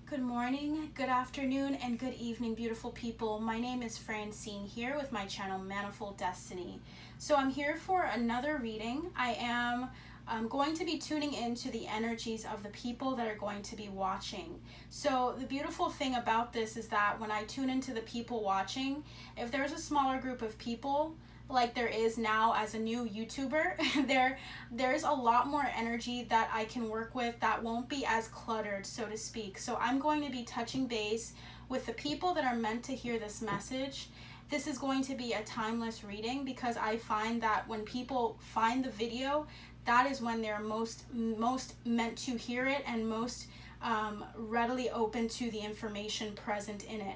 Good morning, good afternoon, and good evening, beautiful people. My name is Francine here with my channel Manifold Destiny. So I'm here for another reading. I am going to be tuning into the energies of the people that are going to be watching. So the beautiful thing about this is that when I tune into the people watching, if there's a smaller group of people, like there is now as a new YouTuber, there's a lot more energy that I can work with that won't be as cluttered, so to speak. So I'm going to be touching base with the people that are meant to hear this message. This is going to be a timeless reading because I find that when people find the video, that is when they're most meant to hear it and most readily open to the information present in it.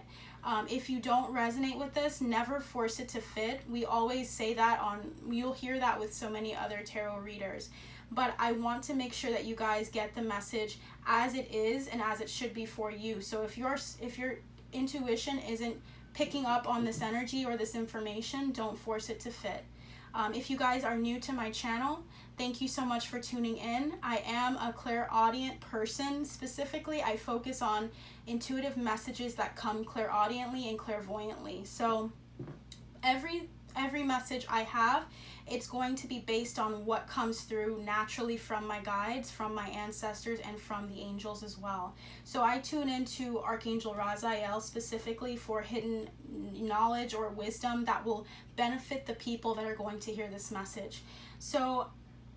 If you don't resonate with this, never force it to fit. We always say that you'll hear that with so many other tarot readers. But I want to make sure that you guys get the message as it is and as it should be for you. So if your intuition isn't picking up on this energy or this information, don't force it to fit. If you guys are new to my channel, thank you so much for tuning in. I am a clairaudient person. Specifically, I focus on intuitive messages that come clairaudiently and clairvoyantly. So every message I have, it's going to be based on what comes through naturally from my guides, from my ancestors, and from the angels as well. So I tune into Archangel Raziel specifically for hidden knowledge or wisdom that will benefit the people that are going to hear this message. So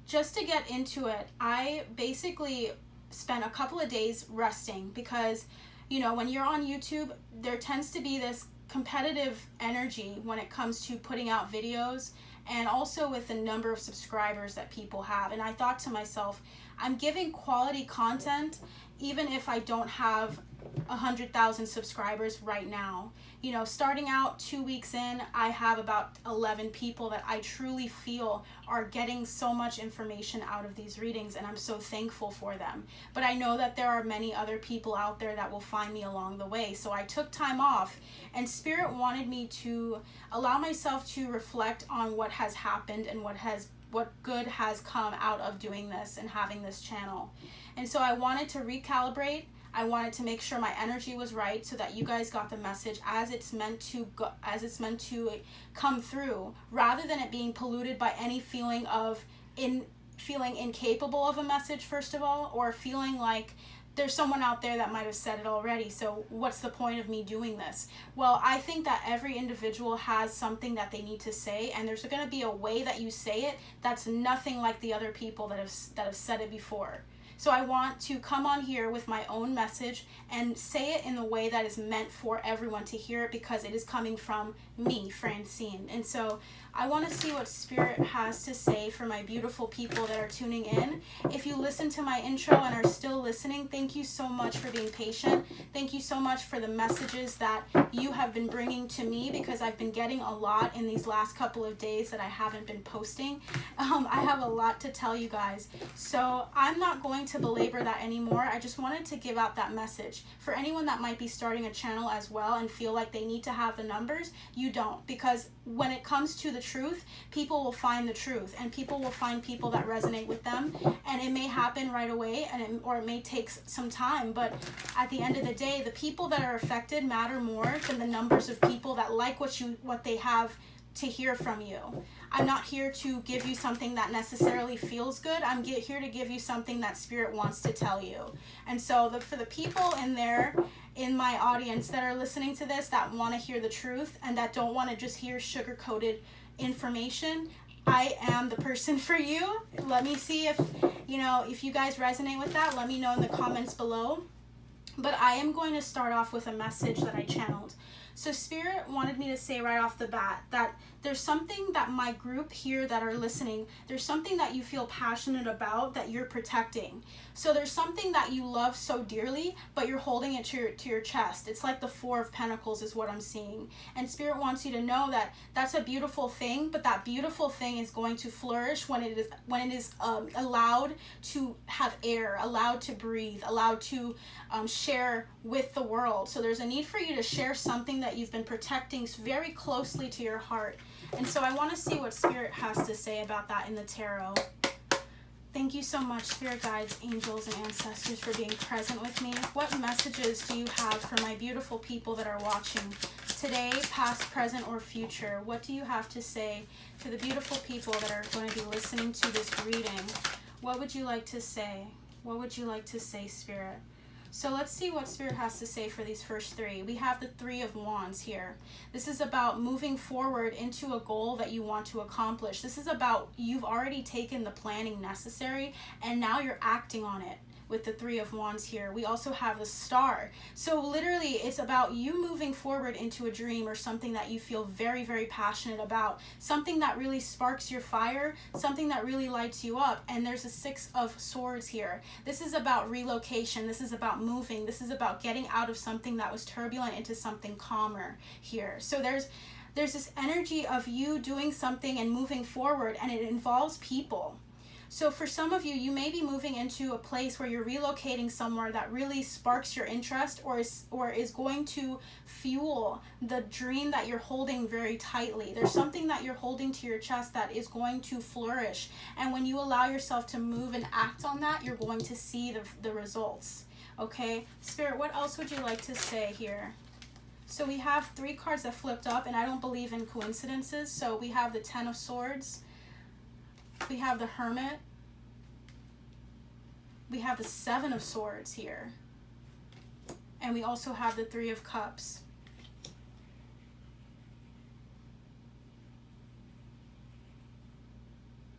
just to get into it, I basically spent a couple of days resting because, you know, when you're on YouTube, there tends to be this competitive energy when it comes to putting out videos and also with the number of subscribers that people have. And I thought to myself, I'm giving quality content even if I don't have 100,000 subscribers right now. You know, starting out 2 weeks in, I have about 11 people that I truly feel are getting so much information out of these readings, and I'm so thankful for them. But I know that there are many other people out there that will find me along the way. So I took time off, and Spirit wanted me to allow myself to reflect on what has happened and what good has come out of doing this and having this channel. And so I wanted to recalibrate. I wanted to make sure my energy was right so that you guys got the message as it's meant to go, as it's meant to come through, rather than it being polluted by any feeling of feeling incapable of a message, first of all, or feeling like there's someone out there that might have said it already, so what's the point of me doing this? Well, I think that every individual has something that they need to say, and there's going to be a way that you say it that's nothing like the other people that have said it before. So I want to come on here with my own message and say it in the way that is meant for everyone to hear it, because it is coming from me, Francine. And so I want to see what Spirit has to say for my beautiful people that are tuning in. If you listen to my intro and are still listening, thank you so much for being patient. Thank you so much for the messages that you have been bringing to me, because I've been getting a lot in these last couple of days that I haven't been posting. I have a lot to tell you guys. So I'm not going to belabor that anymore. I just wanted to give out that message. For anyone that might be starting a channel as well and feel like they need to have the numbers, you don't, because when it comes to the truth, people will find the truth, and people will find people that resonate with them, and it may happen right away, or it may take some time, but at the end of the day, the people that are affected matter more than the numbers of people that like what they have to hear from you. I'm not here to give you something that necessarily feels good. I'm here to give you something that Spirit wants to tell you. And so for the people in my audience that are listening to this that want to hear the truth and that don't want to just hear sugar-coated information, I am the person for you. Let me see if you guys resonate with that. Let me know in the comments below. But I am going to start off with a message that I channeled. So Spirit wanted me to say right off the bat that there's something that my group here that are listening, there's something that you feel passionate about that you're protecting. So there's something that you love so dearly, but you're holding it to your chest. It's like the Four of Pentacles is what I'm seeing. And Spirit wants you to know that that's a beautiful thing, but that beautiful thing is going to flourish when it is allowed to have air, allowed to breathe, allowed to share with the world. So there's a need for you to share something that you've been protecting very closely to your heart. And so I want to see what Spirit has to say about that in the tarot. Thank you so much, spirit guides, angels, and ancestors, for being present with me. What messages do you have for my beautiful people that are watching today, past, present, or future? What do you have to say to the beautiful people that are going to be listening to this reading? What would you like to say? What would you like to say, Spirit? So let's see what Spirit has to say for these first three. We have the Three of Wands here. This is about moving forward into a goal that you want to accomplish. This is about you've already taken the planning necessary and now you're acting on it with the Three of Wands here. We also have the Star. So literally it's about you moving forward into a dream or something that you feel very, very passionate about. Something that really sparks your fire, something that really lights you up. And there's a Six of Swords here. This is about relocation. This is about moving. This is about getting out of something that was turbulent into something calmer here. So there's this energy of you doing something and moving forward, and it involves people. So for some of you, you may be moving into a place where you're relocating somewhere that really sparks your interest or is going to fuel the dream that you're holding very tightly. There's something that you're holding to your chest that is going to flourish. And when you allow yourself to move and act on that, you're going to see the results. Okay? Spirit, what else would you like to say here? So we have three cards that flipped up, and I don't believe in coincidences. So we have the Ten of Swords. We have the Hermit. We have the Seven of Swords here. And we also have the Three of Cups.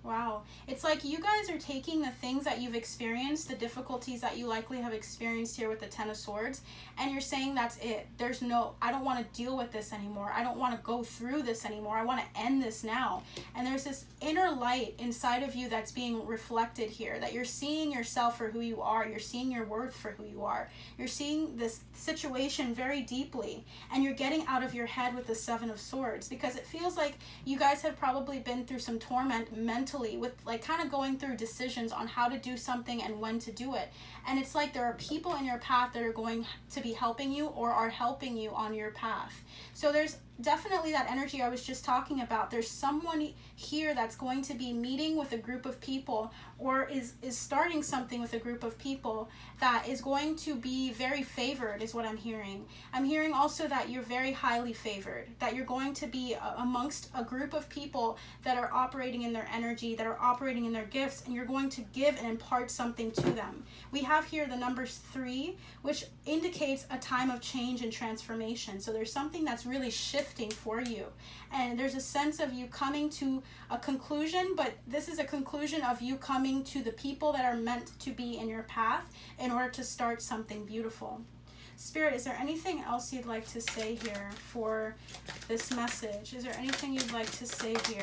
Wow. It's like you guys are taking the things that you've experienced, the difficulties that you likely have experienced here with the Ten of Swords, and you're saying that's it. I don't want to deal with this anymore. I don't want to go through this anymore. I want to end this now. And there's this inner light inside of you that's being reflected here, that you're seeing yourself for who you are. You're seeing your worth for who you are. You're seeing this situation very deeply, and you're getting out of your head with the Seven of Swords, because it feels like you guys have probably been through some torment mentally with like kind of going through decisions on how to do something and when to do it. And it's like there are people in your path that are going to be helping you or are helping you on your path. So there's definitely that energy I was just talking about. There's someone here that's going to be meeting with a group of people or is starting something with a group of people that is going to be very favored, is what I'm hearing. I'm hearing also that you're very highly favored, that you're going to be amongst a group of people that are operating in their energy, that are operating in their gifts, and you're going to give and impart something to them. We have here the number 3, which indicates a time of change and transformation. So there's something that's really shifting for you. And there's a sense of you coming to a conclusion, but this is a conclusion of you coming to the people that are meant to be in your path in order to start something beautiful. Spirit, is there anything else you'd like to say here for this message? Is there anything you'd like to say here?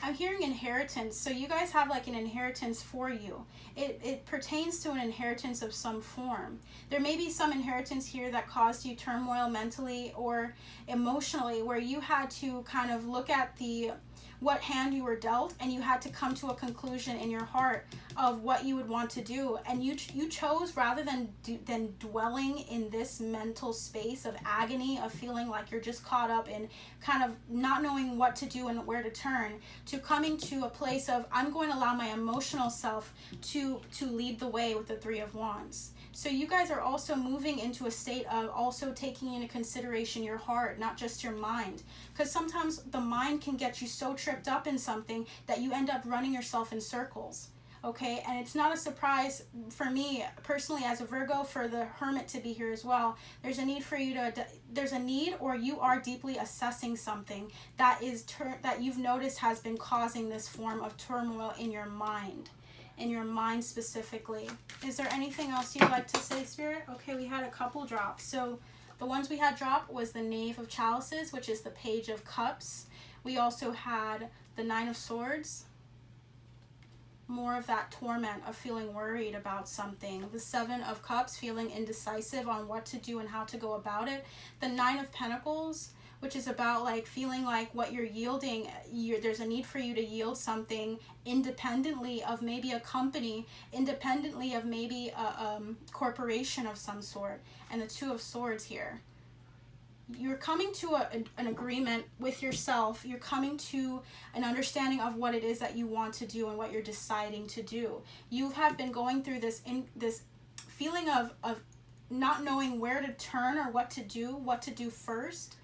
I'm hearing inheritance. So you guys have like an inheritance for you. It pertains to an inheritance of some form. There may be some inheritance here that caused you turmoil mentally or emotionally, where you had to kind of look at what hand you were dealt, and you had to come to a conclusion in your heart of what you would want to do, and you chose, rather than dwelling in this mental space of agony, of feeling like you're just caught up in kind of not knowing what to do and where to turn, to coming to a place of, I'm going to allow my emotional self to lead the way with the Three of Wands. So you guys are also moving into a state of also taking into consideration your heart, not just your mind. Because sometimes the mind can get you so tripped up in something that you end up running yourself in circles. Okay, and it's not a surprise for me personally as a Virgo for the Hermit to be here as well. There's a need for you there's a need, or you are deeply assessing something that that you've noticed has been causing this form of turmoil in your mind. In your mind specifically. Is there anything else you'd like to say, Spirit? Okay, we had a couple drops. So the ones we had drop was the Knave of Chalices, which is the Page of Cups. We also had the Nine of Swords. More of that torment of feeling worried about something. The Seven of Cups, feeling indecisive on what to do and how to go about it. The Nine of Pentacles, which is about like feeling like what you're yielding, there's a need for you to yield something independently of maybe a company, independently of maybe a corporation of some sort. And the Two of Swords here. you're coming to an agreement with yourself. You're coming to an understanding of what it is that you want to do and what you're deciding to do. You have been going through this feeling of not knowing where to turn or what to do first.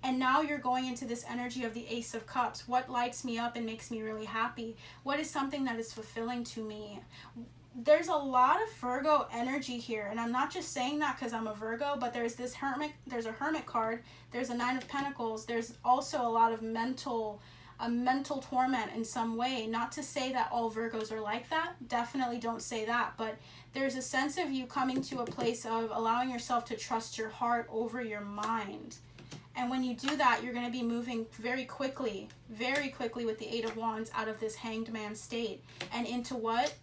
And now you're going into this energy of the Ace of Cups. What lights me up and makes me really happy? What is something that is fulfilling to me? There's a lot of Virgo energy here, and I'm not just saying that because I'm a Virgo, but there's a Hermit card, there's a Nine of Pentacles, there's also a lot of mental torment in some way. Not to say that all Virgos are like that, definitely don't say that, but there's a sense of you coming to a place of allowing yourself to trust your heart over your mind. And when you do that, you're going to be moving very quickly with the Eight of Wands out of this Hanged Man state and into what?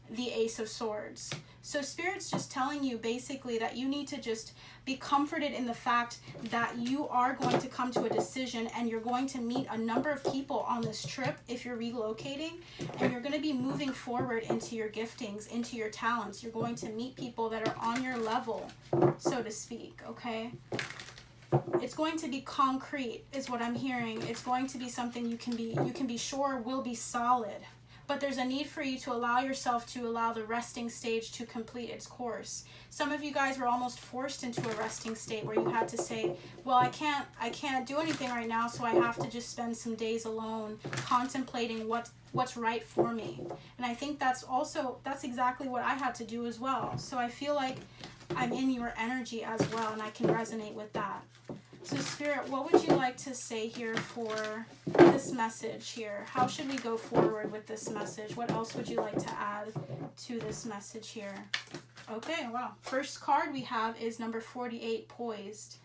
The Ace of Swords. So Spirit's just telling you basically that you need to just be comforted in the fact that you are going to come to a decision, and you're going to meet a number of people on this trip if you're relocating, and you're going to be moving forward into your giftings, into your talents. You're going to meet people that are on your level, so to speak, okay? It's going to be concrete is what I'm hearing. It's going to be something you can be sure will be solid. But there's a need for you to allow yourself to allow the resting stage to complete its course. Some of you guys were almost forced into a resting state where you had to say, well, I can't do anything right now, so I have to just spend some days alone contemplating what's right for me. And I think that's exactly what I had to do as well. So I feel like I'm in your energy as well, and I can resonate with that. So Spirit, what would you like to say here for this message here? How should we go forward with this message? What else would you like to add to this message here? Okay, wow. First card we have is number 48, Poised.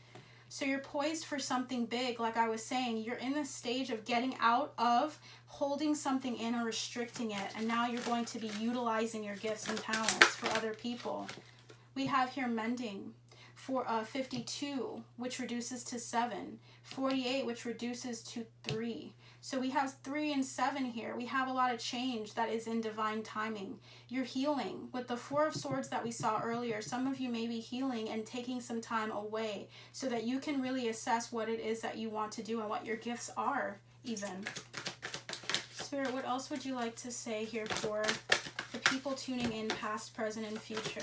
So you're poised for something big. Like I was saying, you're in the stage of getting out of holding something in or restricting it. And now you're going to be utilizing your gifts and talents for other people. We have here Mending. For 52, which reduces to 7, 48, which reduces to 3. So we have 3 and 7 here. We have a lot of change that is in divine timing. You're healing. With the 4 of Swords that we saw earlier, some of you may be healing and taking some time away so that you can really assess what it is that you want to do and what your gifts are even. Spirit, what else would you like to say here for the people tuning in, past, present, and future?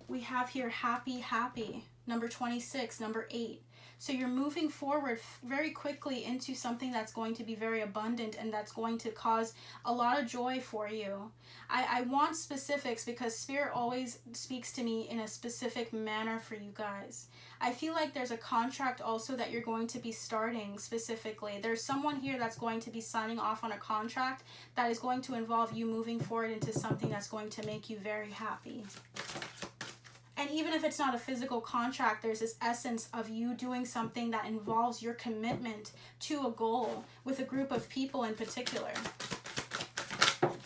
We have here happy, number 26, number 8. So you're moving forward very quickly into something that's going to be very abundant and that's going to cause a lot of joy for you. I want specifics because Spirit always speaks to me in a specific manner for you guys. I feel like there's a contract also that you're going to be starting specifically. There's someone here that's going to be signing off on a contract that is going to involve you moving forward into something that's going to make you very happy. And even if it's not a physical contract, there's this essence of you doing something that involves your commitment to a goal with a group of people in particular.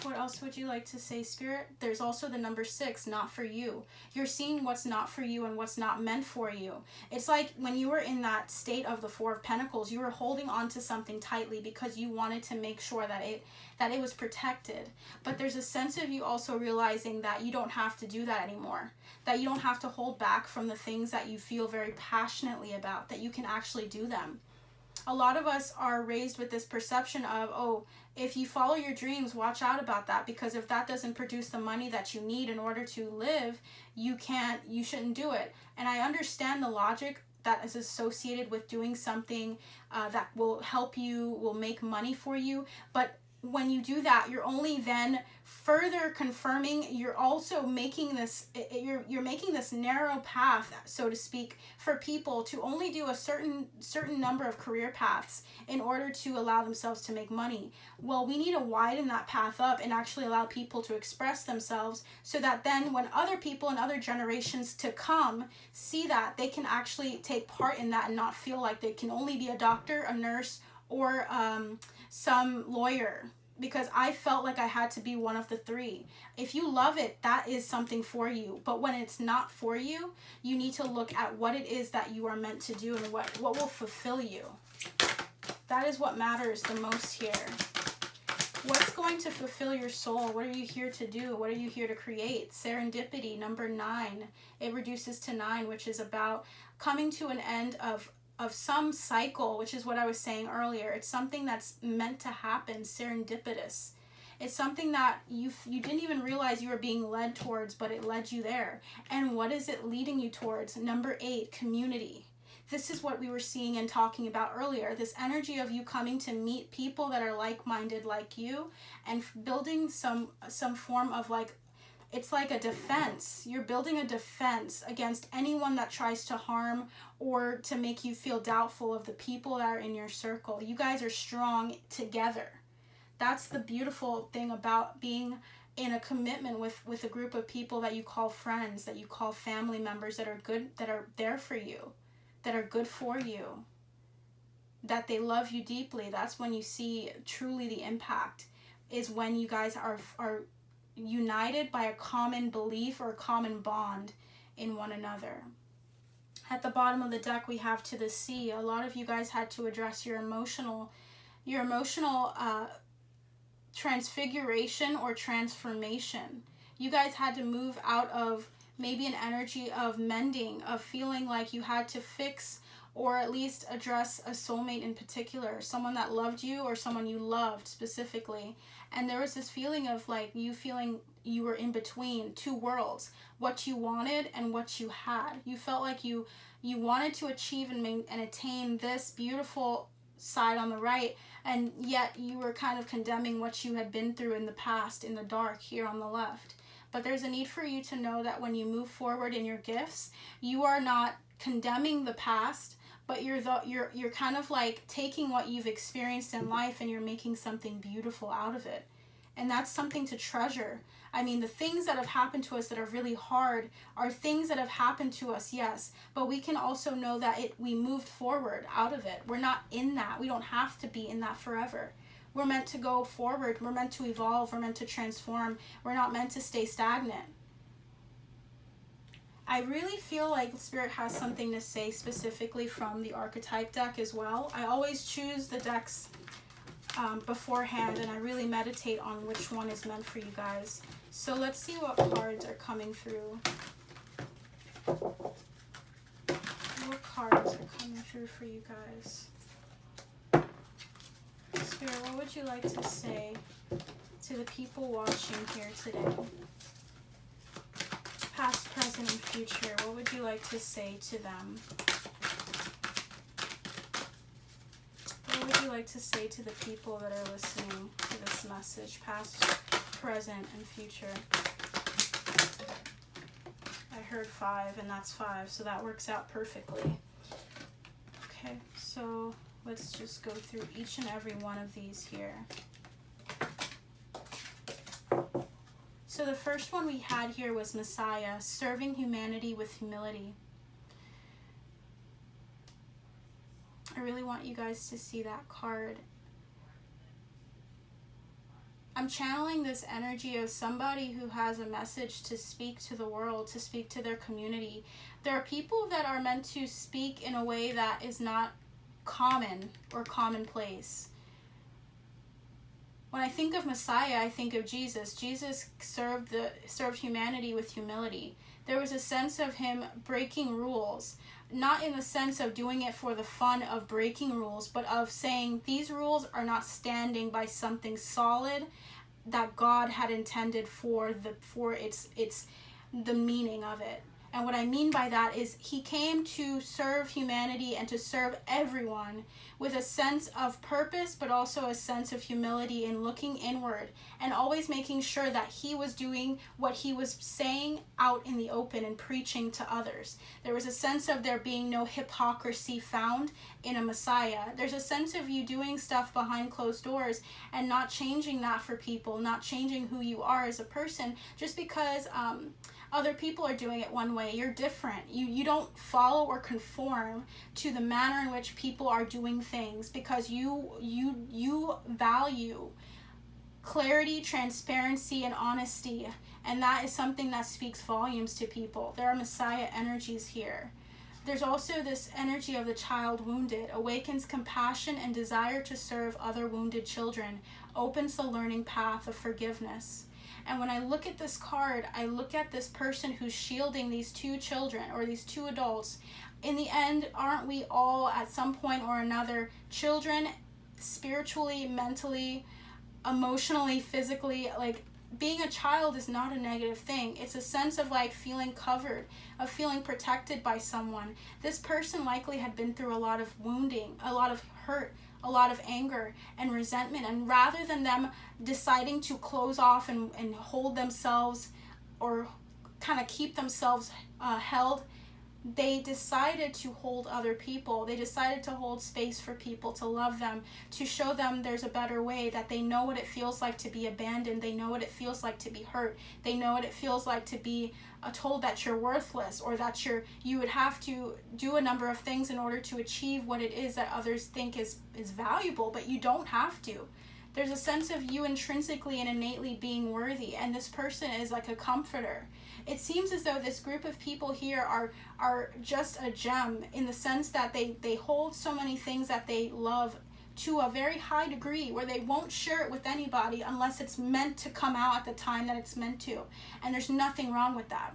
What else would you like to say, Spirit? There's also the number 6, not for you. You're seeing what's not for you and what's not meant for you. It's like when you were in that state of the 4 of Pentacles, you were holding on to something tightly because you wanted to make sure that it was protected. But there's a sense of you also realizing that you don't have to do that anymore. That you don't have to hold back from the things that you feel very passionately about, that you can actually do them. A lot of us are raised with this perception of, oh, if you follow your dreams, watch out about that, because if that doesn't produce the money that you need in order to live, you shouldn't do it. And I understand the logic that is associated with doing something that will help you, will make money for you, but when you do that, you're only then further confirming, you're also making this, you're making this narrow path, so to speak, for people to only do a certain number of career paths in order to allow themselves to make money. Well, we need to widen that path up and actually allow people to express themselves so that then when other people and other generations to come see that, they can actually take part in that and not feel like they can only be a doctor, a nurse, or some lawyer, because I felt like I had to be one of the 3. If you love it, that is something for you. But when it's not for you, you need to look at what it is that you are meant to do and what will fulfill you. That is what matters the most here. What's going to fulfill your soul? What are you here to do? What are you here to create? Serendipity, number 9. It reduces to 9, which is about coming to an end of some cycle, which is what I was saying earlier. It's something that's meant to happen, serendipitous. It's something that you didn't even realize you were being led towards, but it led you there. And what is it leading you towards? Number 8, community. This is what we were seeing and talking about earlier. This energy of you coming to meet people that are like-minded like you and building some form of like, it's like a defense. You're building a defense against anyone that tries to harm or to make you feel doubtful of the people that are in your circle. You guys are strong together. That's the beautiful thing about being in a commitment with a group of people that you call friends, that you call family members, that are good, that are there for you, that are good for you, that they love you deeply. That's when you see truly the impact, is when you guys are united by a common belief or a common bond in one another. At the bottom of the deck, we have to the sea. A lot of you guys had to address your emotional transfiguration or transformation. You guys had to move out of maybe an energy of mending, of feeling like you had to fix or at least address a soulmate in particular, someone that loved you or someone you loved specifically. And there was this feeling of like you feeling you were in between two worlds, what you wanted and what you had. You felt like you wanted to achieve and attain this beautiful side on the right, and yet you were kind of condemning what you had been through in the past in the dark here on the left. But there's a need for you to know that when you move forward in your gifts, you are not condemning the past, but you're kind of like taking what you've experienced in life and you're making something beautiful out of it. And that's something to treasure. I mean, the things that have happened to us that are really hard are things that have happened to us, yes, but we can also know that we moved forward out of it. We're not in that. We don't have to be in that forever. We're meant to go forward. We're meant to evolve. We're meant to transform. We're not meant to stay stagnant. I really feel like Spirit has something to say specifically from the Archetype deck as well. I always choose the decks beforehand, and I really meditate on which one is meant for you guys. So let's see what cards are coming through. What cards are coming through for you guys? Spirit, what would you like to say to the people watching here today? Past, present, and future, what would you like to say to them? What would you like to say to the people that are listening to this message? Past, present, and future. I heard 5, and that's 5, so that works out perfectly. Okay, so let's just go through each and every one of these here. So the first one we had here was Messiah, serving humanity with humility. I really want you guys to see that card. I'm channeling this energy of somebody who has a message to speak to the world, to speak to their community. There are people that are meant to speak in a way that is not common or commonplace. When I think of Messiah, I think of Jesus. Jesus served humanity with humility. There was a sense of him breaking rules, not in the sense of doing it for the fun of breaking rules, but of saying these rules are not standing by something solid that God had intended for the meaning of it. And what I mean by that is he came to serve humanity and to serve everyone with a sense of purpose, but also a sense of humility in looking inward and always making sure that he was doing what he was saying out in the open and preaching to others. There was a sense of there being no hypocrisy found in a Messiah. There's a sense of you doing stuff behind closed doors and not changing that for people, not changing who you are as a person just because other people are doing it one way. You're different. You don't follow or conform to the manner in which people are doing things because you value clarity, transparency, and honesty. And that is something that speaks volumes to people. There are Messiah energies here. There's also this energy of the child wounded, awakens compassion and desire to serve other wounded children, opens the learning path of forgiveness. And when I look at this card, I look at this person who's shielding these two children or these two adults. In the end, aren't we all at some point or another children, spiritually, mentally, emotionally, physically? Like, being a child is not a negative thing. It's a sense of like feeling covered, of feeling protected by someone. This person likely had been through a lot of wounding, a lot of hurt, a lot of anger and resentment. And rather than them deciding to close off and hold themselves or kind of keep themselves held, they decided to hold other people. They decided to hold space for people, to love them, to show them there's a better way, that they know what it feels like to be abandoned. They know what it feels like to be hurt. They know what it feels like to be told that you're worthless, or that you would have to do a number of things in order to achieve what it is that others think is valuable, but you don't have to. There's a sense of you intrinsically and innately being worthy, and this person is like a comforter. It seems as though this group of people here are just a gem, in the sense that they hold so many things that they love to a very high degree, where they won't share it with anybody unless it's meant to come out at the time that it's meant to. And there's nothing wrong with that.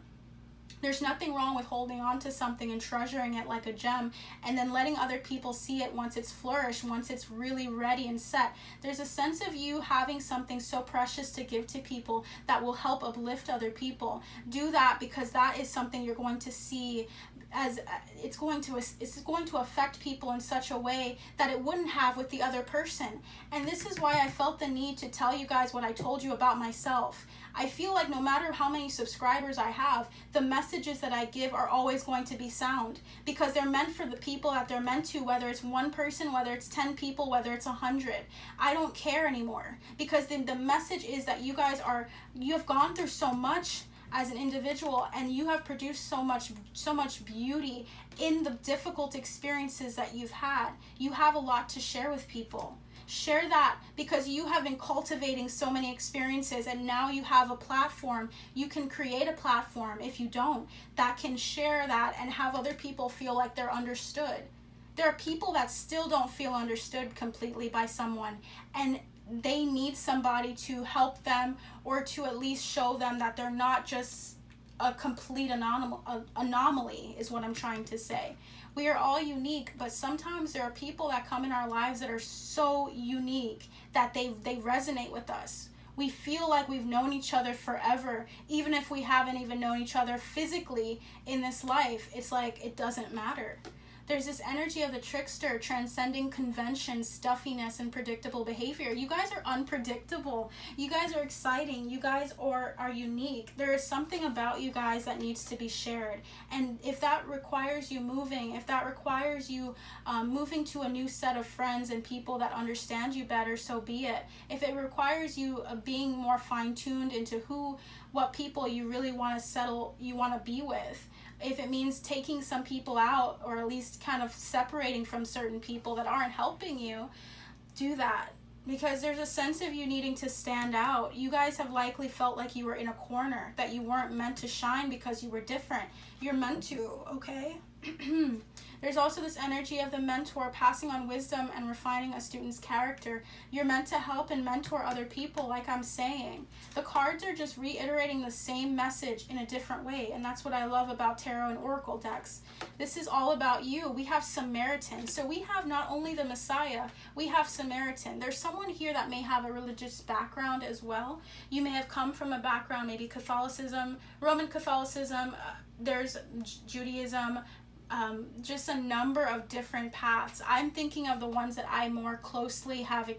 There's nothing wrong with holding on to something and treasuring it like a gem, and then letting other people see it once it's flourished, once it's really ready and set. There's a sense of you having something so precious to give to people that will help uplift other people. Do that, because that is something you're going to see as it's going to affect people in such a way that it wouldn't have with the other person. And this is why I felt the need to tell you guys what I told you about myself. I feel like no matter how many subscribers I have, the messages that I give are always going to be sound, because they're meant for the people that they're meant to, whether it's one person, whether it's 10 people, whether it's 100. I don't care anymore, because the message is that you have gone through so much as an individual, and you have produced so much beauty in the difficult experiences that you've had. You have a lot to share with people. Share that, because you have been cultivating so many experiences, and now you have a platform. You can create a platform, if you don't, that can share that and have other people feel like they're understood. There are people that still don't feel understood completely by someone, and they need somebody to help them, or to at least show them that they're not just a complete anomaly, is what I'm trying to say. We are all unique, but sometimes there are people that come in our lives that are so unique that they resonate with us. We feel like we've known each other forever, even if we haven't even known each other physically in this life. It's like it doesn't matter. There's this energy of the trickster, transcending convention, stuffiness, and predictable behavior. You guys are unpredictable. You guys are exciting. You guys are unique. There is something about you guys that needs to be shared. And if that requires you moving, if that requires you moving to a new set of friends and people that understand you better, so be it. If it requires you being more fine-tuned into what people you really want to settle, you want to be with, if it means taking some people out, or at least kind of separating from certain people that aren't helping you, do that. Because there's a sense of you needing to stand out. You guys have likely felt like you were in a corner, that you weren't meant to shine because you were different. You're meant to, okay? There's also this energy of the mentor, passing on wisdom and refining a student's character. You're meant to help and mentor other people, like I'm saying. The cards are just reiterating the same message in a different way, and that's what I love about tarot and oracle decks. This is all about you. We have Samaritan. So we have not only the Messiah, we have Samaritan. There's someone here that may have a religious background as well. You may have come from a background, maybe Catholicism, Roman Catholicism, there's Judaism, just a number of different paths. I'm thinking of the ones that I more closely have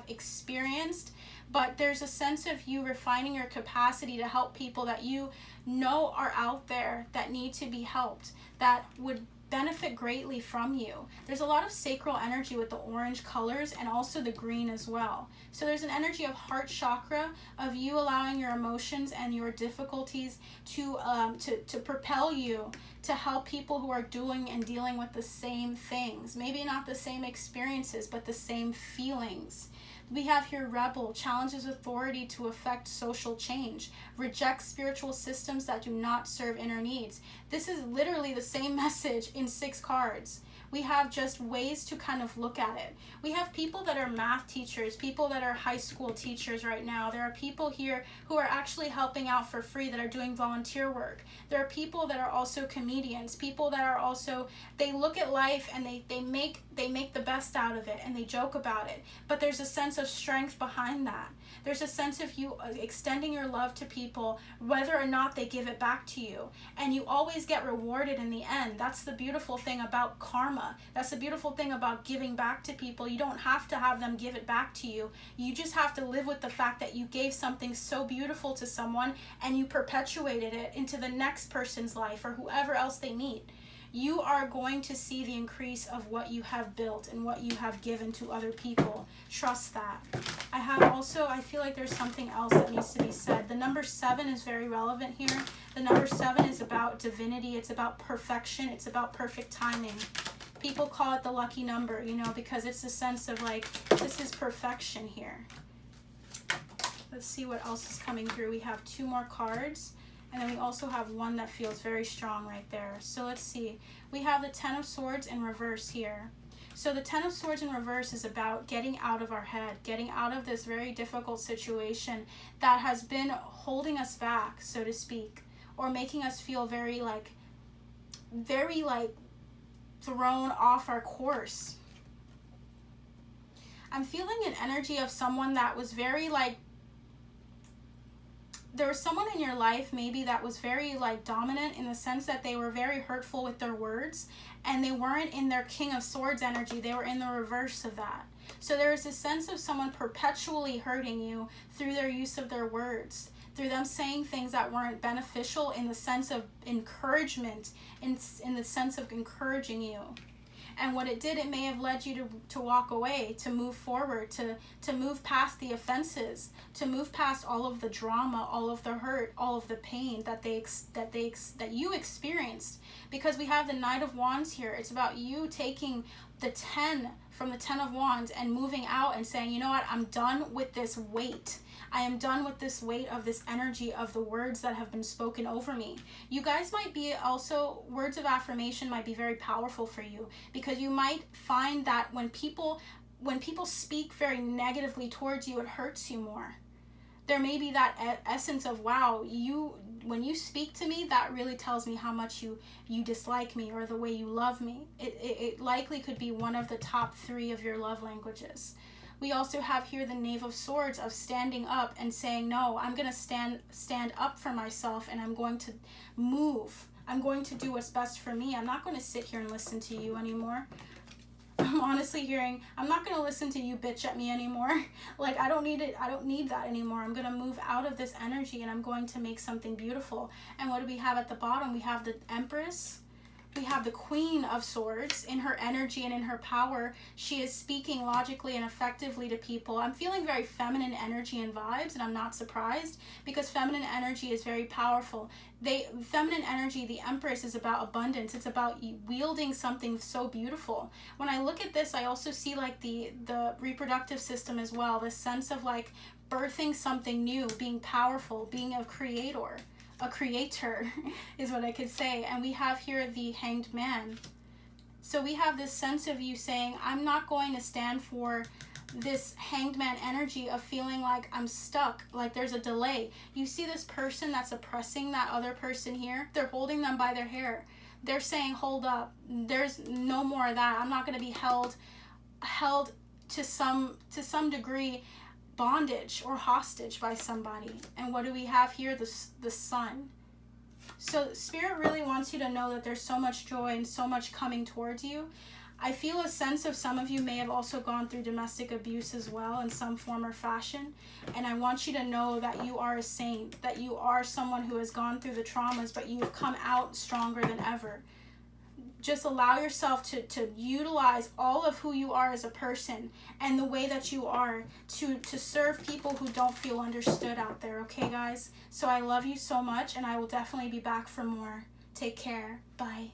experienced, but there's a sense of you refining your capacity to help people that you know are out there that need to be helped, that would benefit greatly from you. There's a lot of sacral energy with the orange colors and also the green as well. So there's an energy of heart chakra, of you allowing your emotions and your difficulties to propel you to help people who are doing and dealing with the same things. Maybe not the same experiences, but the same feelings. We have here rebel, challenges authority to affect social change, rejects spiritual systems that do not serve inner needs. This is literally the same message in 6 cards. We have just ways to kind of look at it. We have people that are math teachers, people that are high school teachers right now. There are people here who are actually helping out for free, that are doing volunteer work. There are people that are also comedians, people that are also, they look at life and they make the best out of it and they joke about it. But there's a sense of strength behind that. There's a sense of you extending your love to people, whether or not they give it back to you. And you always get rewarded in the end. That's the beautiful thing about karma. That's the beautiful thing about giving back to people. You don't have to have them give it back to you. You just have to live with the fact that you gave something so beautiful to someone and you perpetuated it into the next person's life or whoever else they meet. You are going to see the increase of what you have built and what you have given to other people. Trust that. I feel like there's something else that needs to be said. The number 7 is very relevant here. The number 7 is about divinity. It's about perfection. It's about perfect timing. People call it the lucky number, you know, because it's a sense of like, this is perfection here. Let's see what else is coming through. We have 2 more cards. And then we also have one that feels very strong right there. So let's see. We have the 10 of Swords in reverse here. So the 10 of Swords in reverse is about getting out of our head, getting out of this very difficult situation that has been holding us back, so to speak, or making us feel very thrown off our course. I'm feeling an energy of someone that was very there was someone in your life maybe that was very dominant, in the sense that they were very hurtful with their words, and they weren't in their King of Swords energy. They were in the reverse of that. So there is a sense of someone perpetually hurting you through their use of their words, through them saying things that weren't beneficial in the sense of encouragement, in the sense of encouraging you. And what it did, it may have led you to walk away, to move forward, to move past the offenses, to move past all of the drama, all of the hurt, all of the pain that you experienced. Because we have the Knight of Wands here. It's about you taking the 10 from the 10 of Wands and moving out and saying, you know what, I'm done with this weight. I am done with this weight of this energy of the words that have been spoken over me. You guys might be also, words of affirmation might be very powerful for you, because you might find that when people speak very negatively towards you, it hurts you more. There may be that essence of, wow, when you speak to me, that really tells me how much you dislike me, or the way you love me. It likely could be one of the top 3 of your love languages. We also have here the Knave of Swords, of standing up and saying, no, I'm going to stand up for myself, and I'm going to move. I'm going to do what's best for me. I'm not going to sit here and listen to you anymore. I'm honestly hearing, I'm not going to listen to you bitch at me anymore. I don't need it. I don't need that anymore. I'm going to move out of this energy, and I'm going to make something beautiful. And what do we have at the bottom? We have the Empress. We have the Queen of Swords. In her energy and in her power, she is speaking logically and effectively to people. I'm feeling very feminine energy and vibes, and I'm not surprised, because feminine energy is very powerful. Feminine energy, the Empress, is about abundance. It's about wielding something so beautiful. When I look at this, I also see the reproductive system as well. This sense of birthing something new, being powerful, being a creator. A creator is what I could say. And we have here the Hanged Man. So we have this sense of you saying, I'm not going to stand for this Hanged Man energy of feeling like I'm stuck, like there's a delay. You see this person that's oppressing that other person here? They're holding them by their hair. They're saying, hold up, there's no more of that. I'm not going to be held to some degree, bondage or hostage by somebody. And what do we have here? The Sun. So Spirit really wants you to know that there's so much joy and so much coming towards you. I feel a sense of some of you may have also gone through domestic abuse as well in some form or fashion. And I want you to know that you are a saint, that you are someone who has gone through the traumas, but you've come out stronger than ever. Just allow yourself to utilize all of who you are as a person and the way that you are to serve people who don't feel understood out there, okay, guys? So I love you so much, and I will definitely be back for more. Take care. Bye.